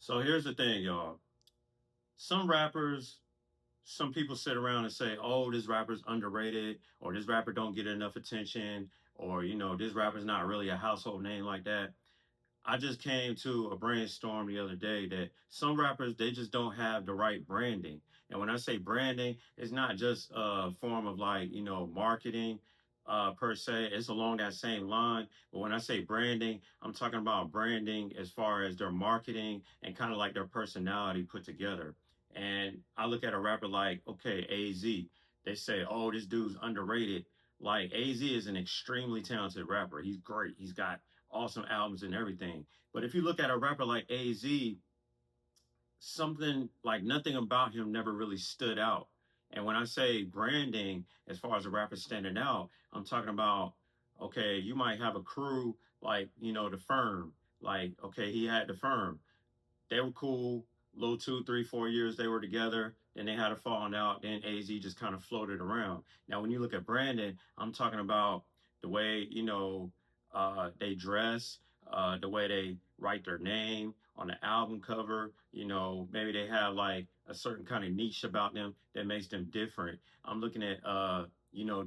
So here's the thing, y'all. Some rappers, some people sit around and say, "Oh, this rapper's underrated," or "This rapper don't get enough attention," or "This rapper's not really a household name like that." I just came to a brainstorm the other day that some rappers they just don't have the right branding. And when I say branding, it's not just a form of like, marketing per se. It's along that same line. But when I say branding, I'm talking about branding as far as their marketing and kind of like their personality put together. And I look at a rapper like, okay, AZ. They say, "Oh, this dude's underrated." Like AZ is an extremely talented rapper. He's great. He's got awesome albums and everything. But if you look at a rapper like AZ, something like nothing about him never really stood out. And when I say branding, as far as a rapper standing out, I'm talking about, okay, you might have a crew like, the firm. Like, okay, he had the firm. They were cool. Little 2, 3, 4 years they were together. Then they had a falling out. Then AZ just kind of floated around. Now, when you look at Brandon, I'm talking about the way they dress, the way they write their name on the album cover. Maybe they have like a certain kind of niche about them that makes them different. I'm looking at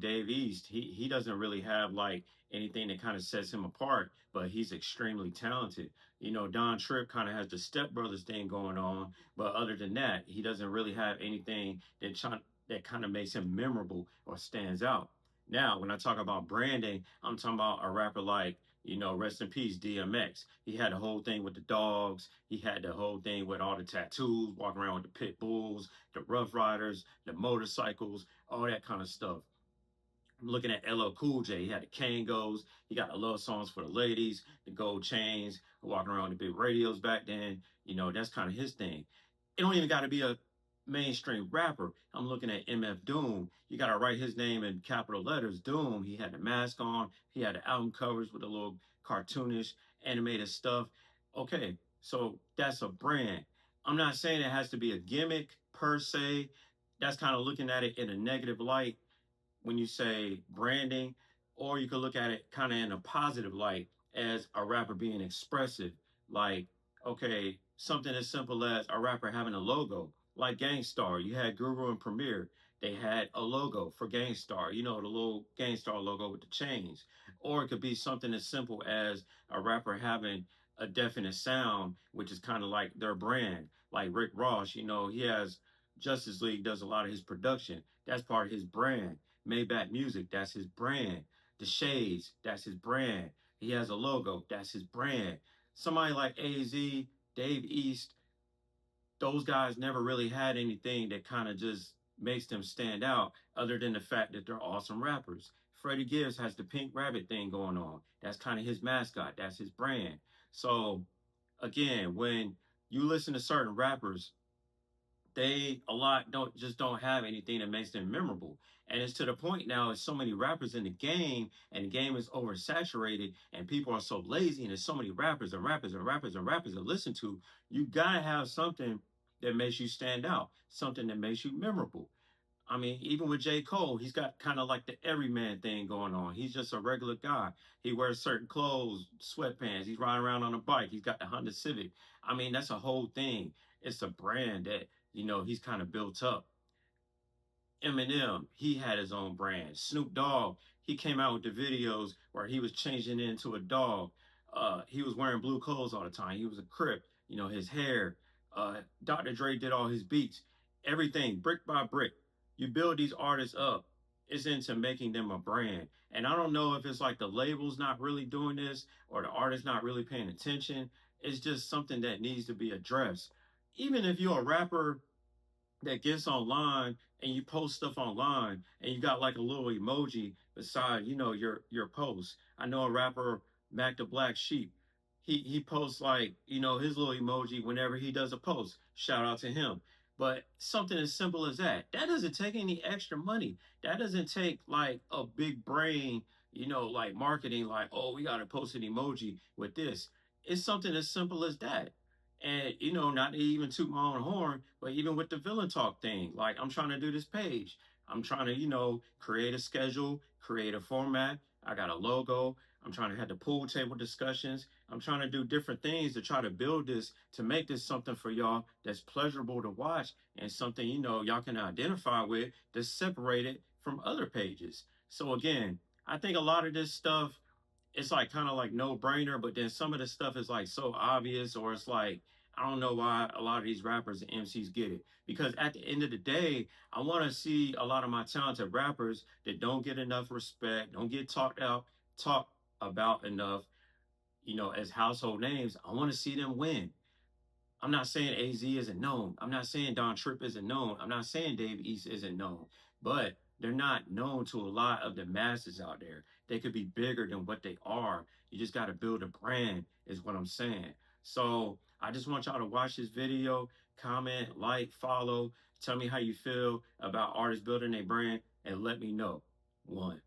Dave East. He doesn't really have like anything that kind of sets him apart, but he's extremely talented. Don Tripp kind of has the Step Brothers thing going on, but other than that, he doesn't really have anything that kind of makes him memorable or stands out. Now, when I talk about branding, I'm talking about a rapper like, rest in peace, DMX. He had the whole thing with the dogs. He had the whole thing with all the tattoos, walking around with the pit bulls, the Rough Riders, the motorcycles, all that kind of stuff. I'm looking at LL Cool J. He had the Kangos. He got the love songs for the ladies, the gold chains, walking around with the big radios back then. That's kind of his thing. It don't even got to be a mainstream rapper. I'm looking at MF Doom. You got to write his name in capital letters. Doom. He had the mask on. He had the album covers with a little cartoonish animated stuff. Okay, so that's a brand. I'm not saying it has to be a gimmick per se. That's kind of looking at it in a negative light when you say branding, or you could look at it kind of in a positive light as a rapper being expressive. Like, okay, something as simple as a rapper having a logo, like Gangstar. You had Guru and Premier. They had a logo for Gangstar, the little Gangstar logo with the chains. Or it could be something as simple as a rapper having a definite sound, which is kind of like their brand. Like Rick Ross, he has Justice League does a lot of his production. That's part of his brand. Maybach Music, that's his brand. The Shades, that's his brand. He has a logo, that's his brand. Somebody like AZ, Dave East, those guys never really had anything that kind of just makes them stand out other than the fact that they're awesome rappers. Freddie Gibbs has the pink rabbit thing going on. That's kind of his mascot, that's his brand. So again, when you listen to certain rappers, they a lot don't have anything that makes them memorable. And it's to the point now, there's so many rappers in the game, and the game is oversaturated, and people are so lazy, and there's so many rappers and rappers and rappers and rappers to listen to. You gotta have something that makes you stand out, something that makes you memorable. I mean, even with J. Cole, he's got kind of like the everyman thing going on. He's just a regular guy. He wears certain clothes, sweatpants. He's riding around on a bike. He's got the Honda Civic. I mean, that's a whole thing. It's a brand that, he's kind of built up. Eminem, he had his own brand. Snoop Dogg, he came out with the videos where he was changing into a dog. He was wearing blue clothes all the time. He was a Crip. His hair. Dr. Dre did all his beats. Everything, brick by brick. You build these artists up. It's into making them a brand. And I don't know if it's like the label's not really doing this or the artist not really paying attention. It's just something that needs to be addressed. Even if you're a rapper that gets online and you post stuff online and you got like a little emoji beside, your post. I know a rapper, Mac the Black Sheep. He posts like, his little emoji whenever he does a post. Shout out to him. But something as simple as that, that doesn't take any extra money. That doesn't take like a big brain, like marketing, like, oh, we got to post an emoji with this. It's something as simple as that. And, not to even toot my own horn, but even with the villain talk thing, like I'm trying to do this page. I'm trying to, create a schedule, create a format. I got a logo. I'm trying to have the pool table discussions. I'm trying to do different things to try to build this, to make this something for y'all that's pleasurable to watch and something, y'all can identify with, that's separated from other pages. So again, I think a lot of this stuff, it's like kind of like no brainer, but then some of the stuff is like so obvious, or it's like, I don't know why a lot of these rappers and MCs get it. Because at the end of the day, I want to see a lot of my talented rappers that don't get enough respect, don't get talked about enough, as household names. I want to see them win. I'm not saying AZ isn't known. I'm not saying Don Tripp isn't known. I'm not saying Dave East isn't known. But they're not known to a lot of the masses out there. They could be bigger than what they are. You just got to build a brand, is what I'm saying. So I just want y'all to watch this video, comment, like, follow, tell me how you feel about artists building a brand, and let me know. One.